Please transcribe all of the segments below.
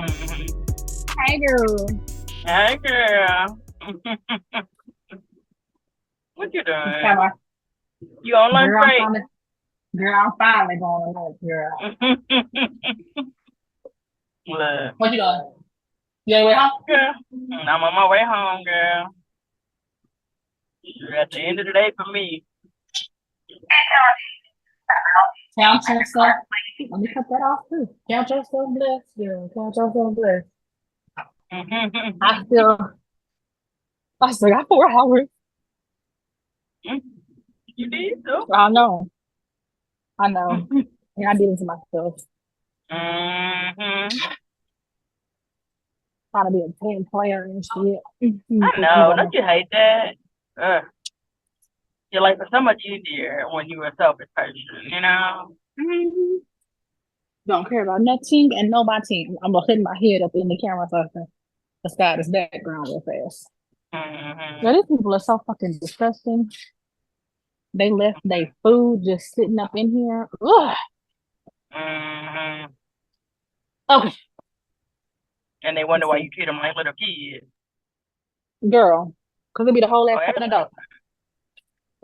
Mm-hmm. Hey girl. Hey, girl. What you It's doing? kind of You on lunch girl, break? I'm finally going to lunch, girl. Look, What you doing? You ain't way home? girl, I'm on my way home, girl. At the end of the day for me. Count yourself. Let me cut that off too. Count yourself blessed, girl. Count yourself blessed. I still, I still got 4 hours. You did too. I know. I know. And I did it to myself. Mm-hmm. Trying to be a team player and shit. I know. Don't you hate that? Ugh. Your life is so much easier when you were a selfish person, you know? Don't care about nothing and nobody. I'm gonna hit my head up in the camera so I can disguise this background real fast. Mm-hmm. Yeah, these people are so fucking disgusting. They left their food just sitting up in here. Ugh. Mm-hmm. Okay, And they wonder let's why see. you treat them like little kids. Girl, because it be the whole Oh, ass fucking everybody. adult.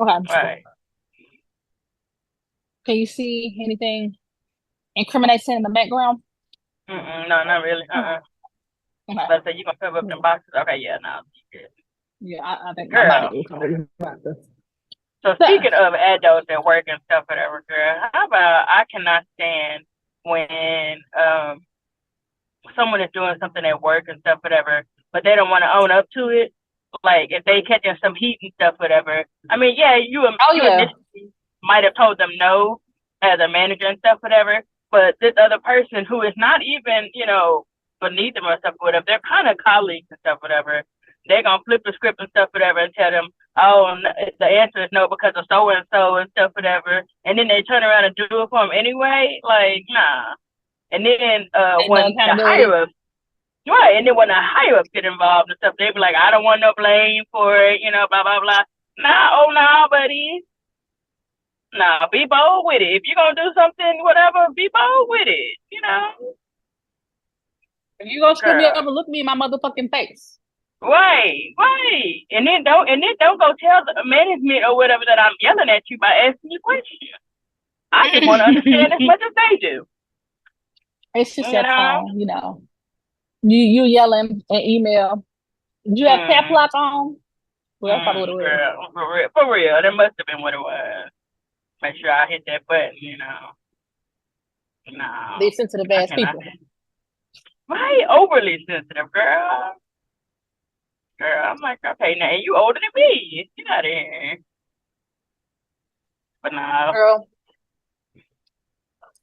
Okay, Right. can you see anything incriminating in the background? Mm-mm, no, not really. Okay. Let's say you gonna cover up them boxes. Okay, yeah, no. Yeah, I think my body Girl. is about this. So So, speaking of adults at work and stuff, whatever, girl, how about I cannot stand when someone is doing something at work and stuff, whatever, but they don't want to own up to it. Like if they catching some heat and stuff, whatever. I mean, yeah, oh you yeah, initially might have told them no as a manager and stuff, whatever. But this other person who is not even, beneath them or stuff, whatever, they're kind of colleagues and stuff, whatever. They're gonna flip the script and stuff, whatever, and tell them, oh, the answer is no because of so and stuff, whatever. And then they turn around and do it for them anyway. Like, nah. And then ain't no when the accountability. higher ups, right, and then when the higher ups get involved and stuff, they be like, I don't want no blame for it, blah blah blah. Nah, oh nah, buddy. Nah, be bold with it. If you're gonna do something, whatever, be bold with it. If you gonna screw me Girl. up, look me in my motherfucking face. Right, right. And then don't go tell the management or whatever that I'm yelling at you by asking you questions. I just want to understand as much as they do. It's just You your know? tone, you know. You yelling and email. Did you have cap Mm, lock on? Well, that's probably what it was. girl, for real, for real. That must have been what it was. Make sure I hit that button. No, These sensitive I ass cannot. people. Right, overly sensitive, girl. Girl, I'm like, okay, now you older than me. Get out of here. But no. Girl,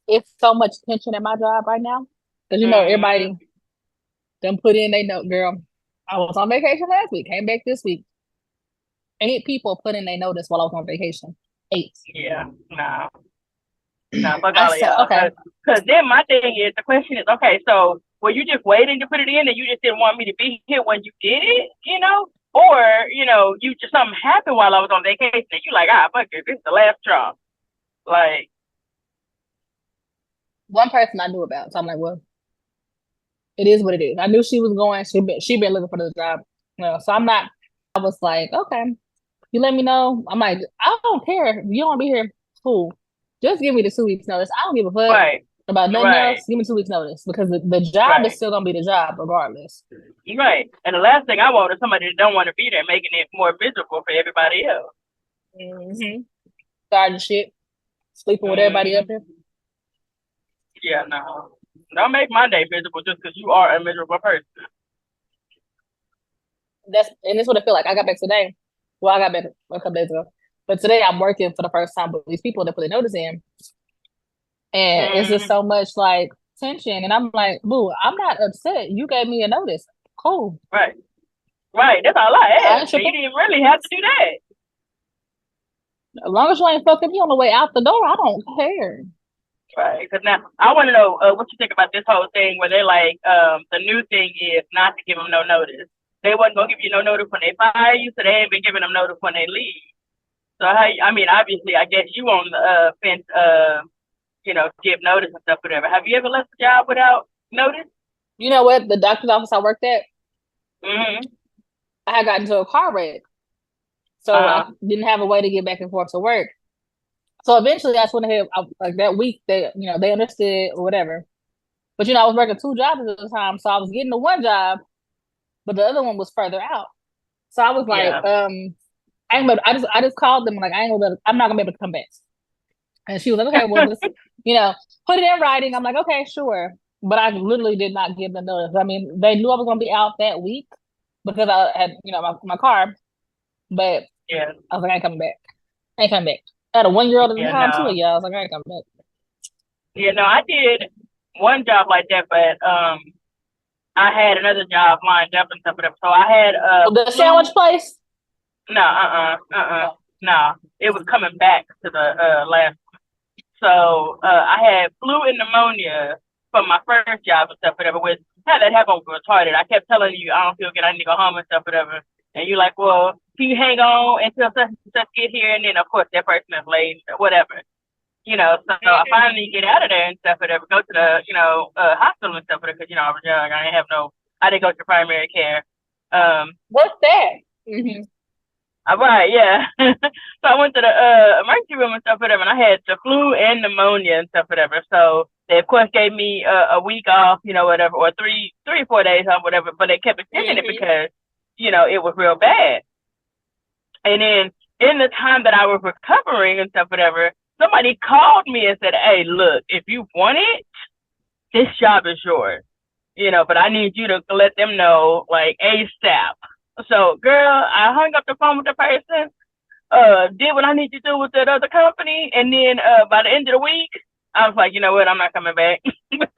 it's so much tension in my job right now. Because Mm, everybody done put in they note, girl. I was on vacation last week, came back this week. 8 people put in their notice while I was on vacation. 8. yeah, no. No, fuck I all of said, y'all. okay. Cause then my thing is, the question is, okay, so were you just waiting to put it in and you just didn't want me to be here when you did it? Or, you just something happened while I was on vacation and you like, fuck it, this is the last straw. Like, One person I knew about. So I'm like, well, it is what it is. I knew she was going. She been looking for the job. So I'm not. I was like, okay, you let me know. I'm like, I don't care. If you don't want to be here, cool. Just give me the 2 weeks notice. I don't give a fuck right, about nothing else. right, Give me 2 weeks notice because the job is right, still gonna be the job regardless. right. And the last thing I want is somebody that don't want to be there making it more miserable for everybody else. Mm-hmm. Starting shit, sleeping with everybody up Mm, here. yeah, no. Don't make my day miserable just because you are a miserable person. That's what I feel like. I got back today. Well, I got back a couple days ago, but today I'm working for the first time with these people that put a notice in, and it's just Mm, so much like tension. And I'm like, boo, I'm not upset. You gave me a notice. Cool. right, right. That's all I I asked. ain't And you tripping. didn't really have to do that. As long as you ain't fucking me on the way out the door, I don't care. Right. Because now I want to know what you think about this whole thing where they're like, the new thing is not to give them no notice. They wasn't gonna give you no notice when they fire you, so they ain't been giving them notice when they leave. So I mean, obviously, I guess you on the fence, give notice and stuff, whatever. Have you ever left a job without notice? You know what? The doctor's office I worked at, Mm-hmm. I had gotten into a car wreck, so I Uh-huh. didn't have a way to get back and forth to work. So eventually, I just went ahead. Like that week, they understood or whatever. But I was working two jobs at the time, so I was getting the one job, but the other one was further out. So I was like, Yeah. I ain't gonna, I just called them like I'm not gonna be able to come back. And she was like, okay, well just you know put it in writing. I'm like, okay, sure. But I literally did not give them notice. I mean, they knew I was gonna be out that week because I had my car, but Yeah. I was like, I ain't coming back. I ain't coming back. I had a 1 year old at the Yeah, time too. no. Yeah, I was like, I ain't coming back. Yeah, no, I did one job like that, but I had another job lined up and stuff like that. So I had The sandwich flu. place. No, Oh. no. It was coming back to the last. So I had flu and pneumonia from my first job and stuff, whatever. With had that happen with retarded. I kept telling you I don't feel good. I need to go home and stuff, whatever. And you're like, well, can you hang on until such and such get here? And then of course that person is late, whatever. So I Mhm. finally get out of there and stuff, whatever. Go to the hospital and stuff, whatever. Because I was young. I didn't have no. I didn't go to primary care. Um, What's that? Mm-hmm. Right, yeah. So I went to the emergency room and stuff, whatever, and I had the flu and pneumonia and stuff, whatever. So they of course gave me a week off, whatever, or 4 days off, whatever. But they kept extending it Mm-hmm. because it was real bad. And then in the time that I was recovering and stuff, whatever, somebody called me and said, "Hey, look, if you want it, this job is yours." But I need you to let them know like ASAP. So, girl, I hung up the phone with the person, did what I need to do with that other company, and then by the end of the week, I was like, you know what, I'm not coming back.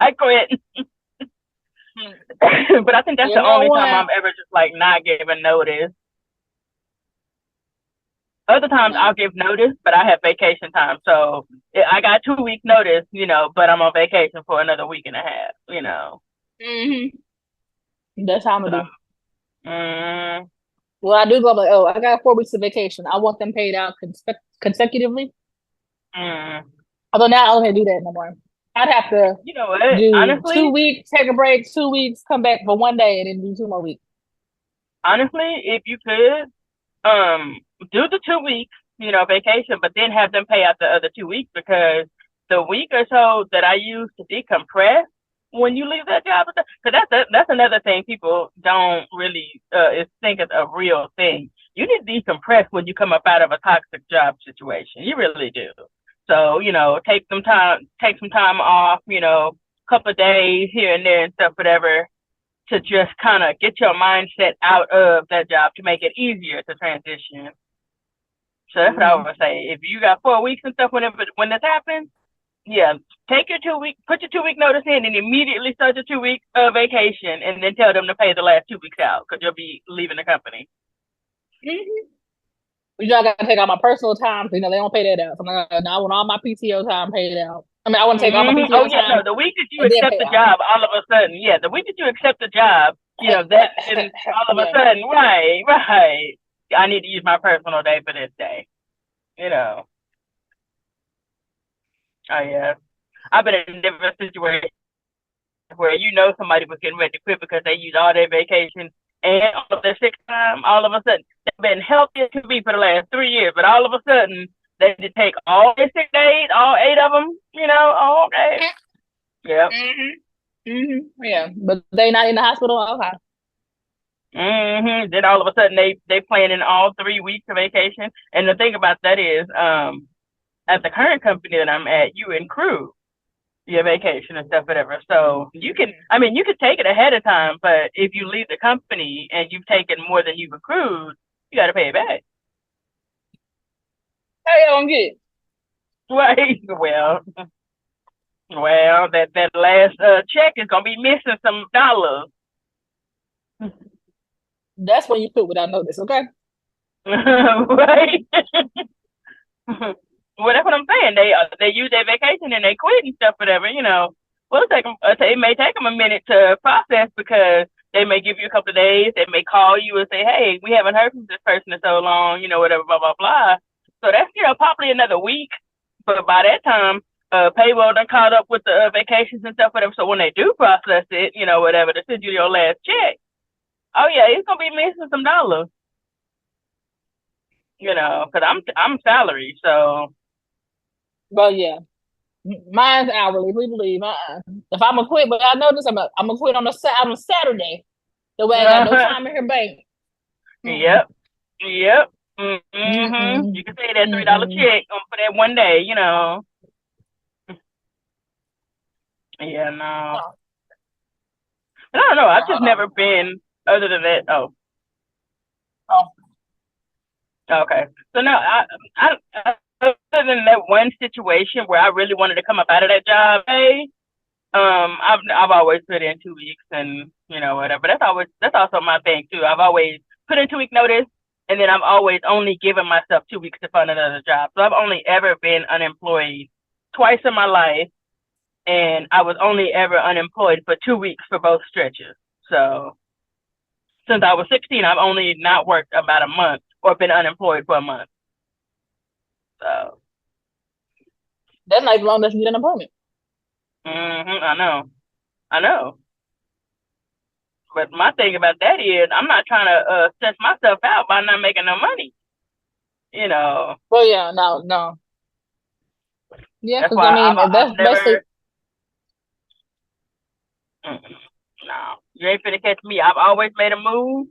I quit. But I think that's You the know only time what? I'm ever just like not giving notice. Other times No. I'll give notice, but I have vacation time, so I got 2 week notice, but I'm on vacation for another week and a half. Mm-hmm. That's how I'm So, gonna do. mm, Well, I do go like, oh, I got 4 weeks of vacation. I want them paid out consecutively. mm. Although now I don't have to do that no more. I'd have to You know what? do Honestly, 2 weeks, take a break, 2 weeks, come back for one day, and then do 2 more weeks. honestly, if you could, um do the 2 weeks, vacation, but then have them pay out the other 2 weeks because the week or so that I use to decompress when you leave that job, because that's another thing people don't really is think is a real thing. You need to decompress when you come up out of a toxic job situation. You really do. So take some time off. Couple of days here and there and stuff, whatever, to just kind of get your mindset out of that job to make it easier to transition. So that's what I Mm-hmm. would say. If you got 4 weeks and stuff, when this happens, yeah, take your 2 week, put your 2 week notice in, and immediately start your 2 week vacation, and then tell them to pay the last 2 weeks out because you'll be leaving the company. Mm-hmm. I got to take all my personal time. They don't pay that out. So I'm like, no, I want all my PTO time paid out. I mean, I want to take all my Oh PTO yeah, time no, the week that you and then accept pay the out. job, all of a sudden, yeah, the week that you accept the job, then all of a Yeah. sudden, right, right, I need to use my personal day for this day. You know, oh yeah. I've been in different situations where somebody was getting ready to quit because they used all their vacation and all of their sick time. All of a sudden, they've been healthy as can be for the last 3 years, but all of a sudden, they had to take all their sick days, all 8 of them. Oh, okay, yep. Mm-hmm. Mm-hmm. Yeah, but they not in the hospital. Okay. Then all of a sudden, they planning all 3 weeks of vacation. And the thing about that is, at the current company that I'm at, you accrue your vacation and stuff, whatever. So you could take it ahead of time, but if you leave the company and you've taken more than you've accrued, you got to pay it back. How y'all gonna get it? Right. Well, that last check is gonna be missing some dollars. That's when you quit without notice. Okay. Right. Well, that's what I'm saying. They use their vacation and they quit and stuff, whatever. Well, it may take them a minute to process because they may give you a couple of days. They may call you and say, "Hey, we haven't heard from this person in so long," whatever, blah blah blah. So that's probably another week. But by that time, payroll done caught up with the vacations and stuff, whatever. So when they do process it, whatever, to send you your last check, oh yeah, it's gonna be missing some dollars, because I'm salary, so. But yeah, mine's hourly. We believe. If I'm gonna quit, but I know this, I'm gonna quit on a Saturday. The way I got no time in her bank. Yep, yep. You Mm-mm. can say that $3 Mm-mm. check for that one day, Yeah, no. Oh, I don't know. I've hold just on. never been other than that. Oh, Oh, okay. So no, other than that one situation where I really wanted to come up out of that job, hey, I've always put in 2 weeks and whatever. That's also my thing too. I've always put in 2 week notice, and then I've always only given myself 2 weeks to find another job. So I've only ever been unemployed twice in my life, and I was only ever unemployed for 2 weeks for both stretches. So since I was 16, I've only not worked about a month or been unemployed for a month. So, that's not even long enough to get an appointment. I know. But my thing about that is, I'm not trying to stress myself out by not making no money. You know, Well, yeah, no, no. Yeah, that's because I why mean, I've that's basically, never. No, you ain't finna catch me. I've always made a move,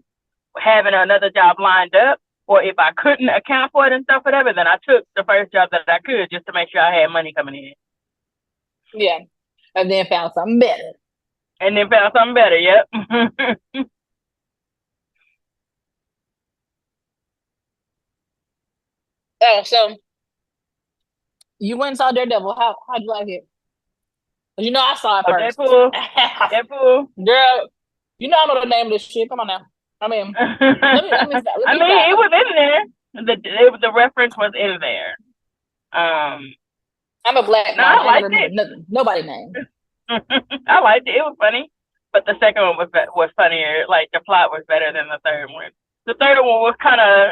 having another job lined up, or if I couldn't account for it and stuff, whatever, then I took the first job that I could just to make sure I had money coming in, yeah. And then found something better. and then found something better. Yep. Oh, so you went and saw Daredevil. How'd you like it? 'Cause you know I saw it Oh, first. Deadpool, Deadpool. Girl, you know I know the name of this shit. Come on now. I mean, let I me mean, stop. it was in there. The reference was in there. I'm a black No, mom. I I ain't gonna liked remember it. nobody name. I liked it. It was funny, but the second one was funnier. Like the plot was better than the third one. The third one was kind of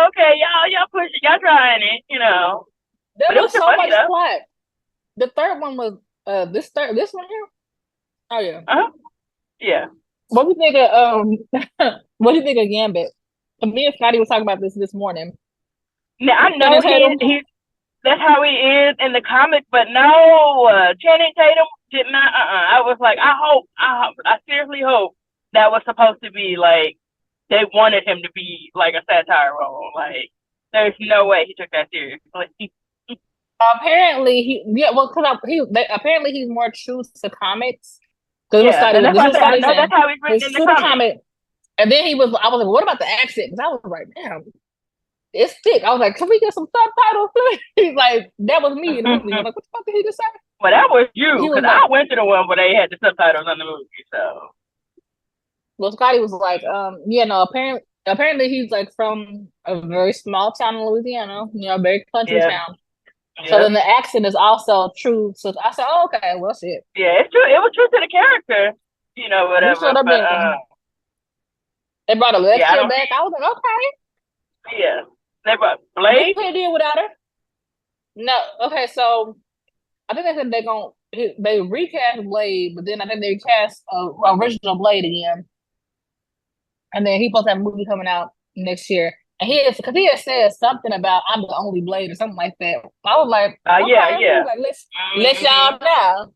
okay, y'all pushing, y'all trying it. There But it was was still so funny much though. plot. The third one was this one here. Oh yeah. Uh-huh. Yeah. What do you think of what do you think of Gambit? Me and Scotty was talking about this morning. Now I know Channing Tatum. he's that's how he is in the comic, but no, Channing Tatum did not. I was like, I seriously hope that was supposed to be like they wanted him to be like a satire role. Like, there's no way he took that seriously. Apparently he yeah well because apparently he's more true to comics. Because Yeah, and that's This why I was say I Scotty know saying that's how he's written he's in the true to comic. comic. And then I was like, what about the accent? Because I was like, damn, it's thick. I was like, can we get some subtitles? He's like, that was me in the movie. I'm like, what the fuck did he just say? Well, that was you, He was because like, I went to the one where they had the subtitles on the movie. So well, Scotty was like, yeah, no, apparently he's like from a very small town in Louisiana, very country yeah, town. So yeah, then the accent is also true. So I said, oh, okay, well, shit. yeah. It's true. It was true to the character, He whatever. showed up But then. They brought yeah, I Alexia don't. back. I was like, okay. Yeah, they brought They Blade. could have did without her. No, okay, so I think they said they recast Blade, but then I think they cast original Blade again. And then he supposed to have a movie coming out next year. And because he had said something about I'm the only Blade or something like that. I was like, Yeah, okay. He was yeah. like, let Mhm. y'all know.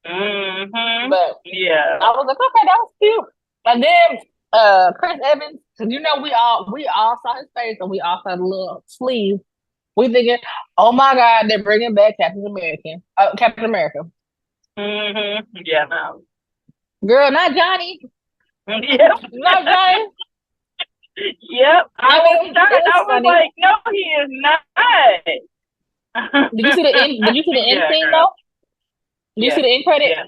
Mhm. But Yeah. I was like, okay, that was cute. And then Chris Evans, because we all saw his face and we all saw the little sleeve. We thinking, oh my God, they're bringing back Captain America. Mhm. Yeah. No. Girl, not Johnny, Yep. not Johnny. Yep. I I was mean, it shocked. was I was funny. like, no, he is not. Did you see the end? Did you see the end Yeah, scene girl. though? Did you Yeah. see the end credit? Yeah.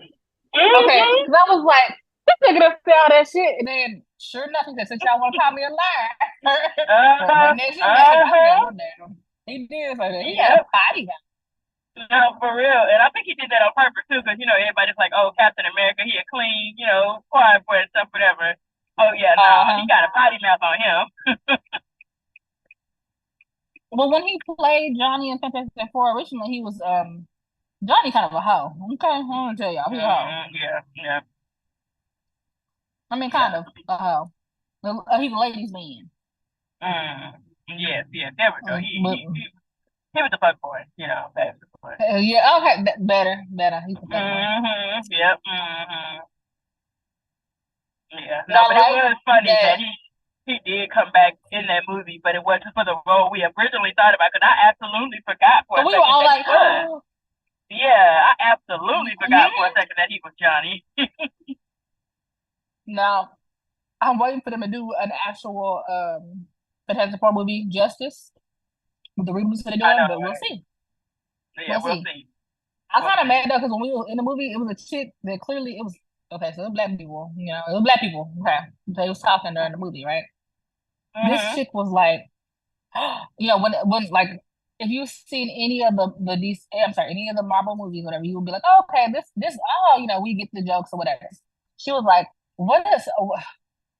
Okay, Mhm. because I was like, this nigga done say all that shit, and then sure enough, he said, since y'all want to call me a liar, Uh well, huh. maybe next year we gotta Uh come huh. down. Damn. He did say that. He got a Yep. potty mouth. No, for real. And I think he did that on purpose too, because everybody's like, "Oh, Captain America, he a clean, quiet boy and stuff, whatever." Oh yeah, no, he Uh-huh. got a potty mouth on him. Well, when he played Johnny in Fantastic Four originally, he was Johnny kind of a hoe. Okay, I'm gonna tell y'all, he a hoe. Yeah, yeah, I mean, kind yeah. of a hoe. He's a ladies' man. Mm, yes, yes. There we go. But He was the fuck boy, you know, basically. yeah, okay, better, better. He's a fuck boy. Yep. Yeah. But No, I but it like was funny that. that he did come back in that movie, but it wasn't for the role we originally thought about. Because I absolutely forgot for So a we were second all that he like, was. oh, Yeah, I absolutely forgot for a mhm. second that he was Johnny. Now I'm waiting for them to do an actual Fantastic Four movie justice with the reboots that they're I doing, know, but we'll right? see. Yeah, We'll we'll see. see. I We'll kind of see. mad though because when we were in the movie, it was a chick that clearly it was okay. So it was black people, it was black people. Okay, they was talking during the movie, right? This Mhm. chick was like, when like if you've seen any of the DC, I'm sorry, any of the Marvel movies, whatever, you would be like, oh, okay, this, oh, we get the jokes or whatever. She was like, what is,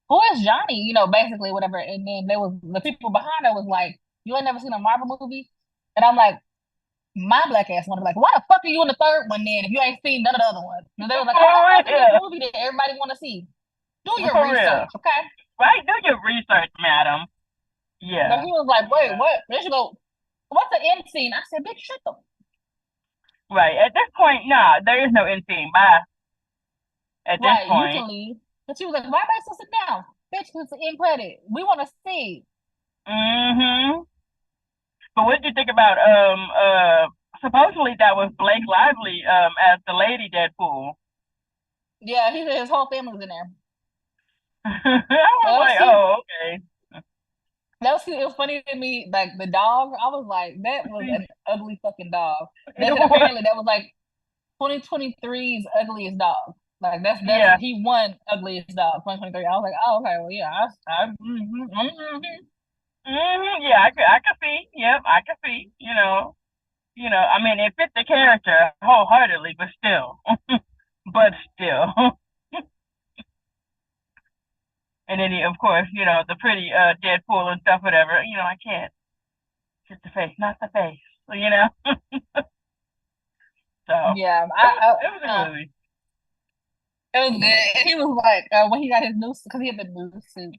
who is Johnny? Basically whatever. And then there was the people behind her was like, you ain't never seen a Marvel movie, and I'm like, my black ass wanted to be like, why the fuck are you in the third one then if you ain't seen none of the other ones? And they was like, oh, For that's the real. movie that everybody want to see. Do your For real. research, okay? Right? Do your research, madam. So Yeah. he was like, wait, Yeah. what? There should go. What's the end scene? I said, bitch, shut the Right. At this point, nah, there is no end scene. Bye. At this right. You point. can leave. But she was like, why am I supposed to sit down? Bitch, it's the end credit. We want to see. Mm-hmm. But what did you think about supposedly that was Blake Lively as the lady Deadpool. Yeah, his whole family was in there. I That was was like, cute. oh, okay. That was cute. It was funny to me, like the dog. I was like, that was an ugly fucking dog. They It said was, apparently that was like 2023's ugliest dog. Like that's yeah. he won ugliest dog 2023. I was like, oh okay, well yeah, Yeah, I could see. Yep, I could see. I mean, it fit the character wholeheartedly, but still, but still. And then, of course, the pretty Deadpool and stuff, whatever. I can't. Just the face, not the face. So yeah. it was a good movie. It was good. He was like when he got his new because he had the new suit.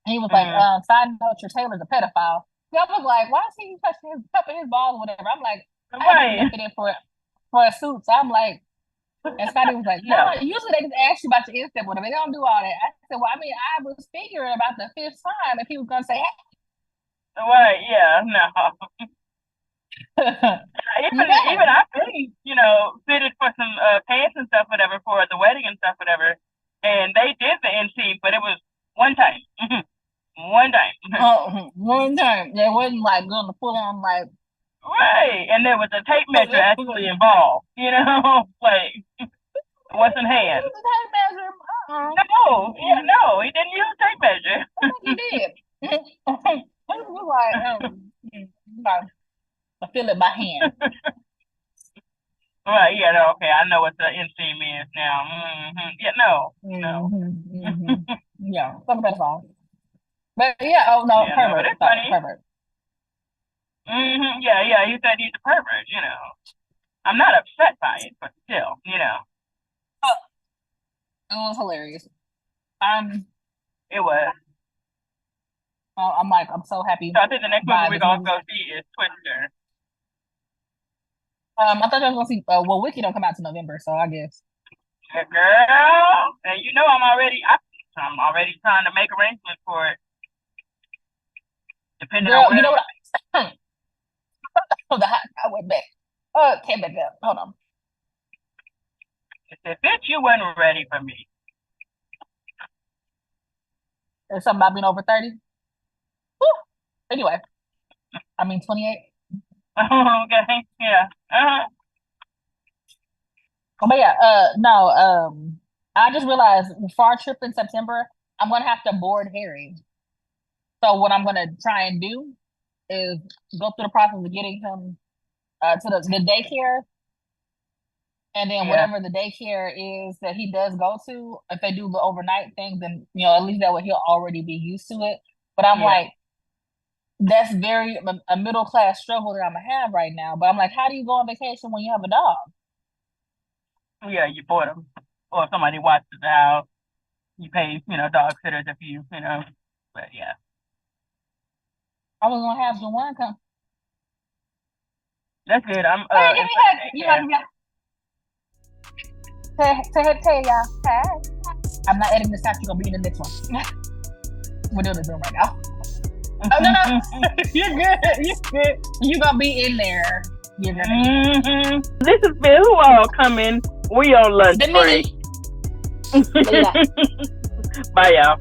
He was like, Mm. side note, your Taylor's a pedophile. Yeah, I was like, why is he touching his cupping his balls or whatever? I'm like, I didn't think Right. that fit in for a suit. So I'm like, and Scotty was like, no, No. usually they just ask you about your instep, whatever. They don't do all that. I said, well, I mean, I was figuring about the fifth time if he was gonna say, Right. Yeah. No. hey. Even Yeah. I've been, fitted for some pants and stuff, whatever, for the wedding and stuff, whatever. And they did the NC, but it was one time. One time. One time. They wasn't like gonna pull on like Right. And there was a tape measure actually involved, like it wasn't hand. use the tape measure. No, yeah, no, he didn't use a tape measure. I think he did. He was like, like, I feel it by hand. Right, yeah, no, okay, I know what the inseam is now. Yeah, no, no. Yeah, talk about the phone. But yeah, oh no, Yeah, no, but pervert. it's Sorry, funny. pervert. Yeah, yeah, he said he's a pervert. I'm not upset by it, but still. Oh, it was hilarious. I'm, It was. I'm like, I'm so happy So I think the next movie by we're this gonna movie. go see is Twister. I thought I was gonna see. Well, Wiki don't come out to November, so I guess. Yeah, girl, and I'm already trying to make arrangements for it, depending on Girl, where you know what? I went back. Came back up. Hold on. if it fits, you wasn't ready for me. There's something about being over 30. Woo! Anyway, I mean 28. Okay, yeah. But yeah, no, I just realized for our trip in September, I'm gonna have to board Harry. So what I'm gonna try and do is go through the process of getting him to the daycare, and then Yeah, whatever the daycare is that he does go to, if they do the overnight thing, then at least that way he'll already be used to it. But I'm yeah. like, that's very a middle class struggle that I'm gonna have right now. But I'm like, how do you go on vacation when you have a dog? Yeah, you bought them, or somebody watches the house. You pay, dog sitters if you. But yeah, I was gonna have someone come. that's good. I'm Hey, give in me for the head. You know, daycare. say y'all. Hey. I'm not editing this out. You're gonna be in the next one. We're doing the Zoom right now. Oh no, you're good. You're good. You're gonna be in there. You're gonna. Mm-hmm. This has been who all coming. We on lunch break. Bye, y'all.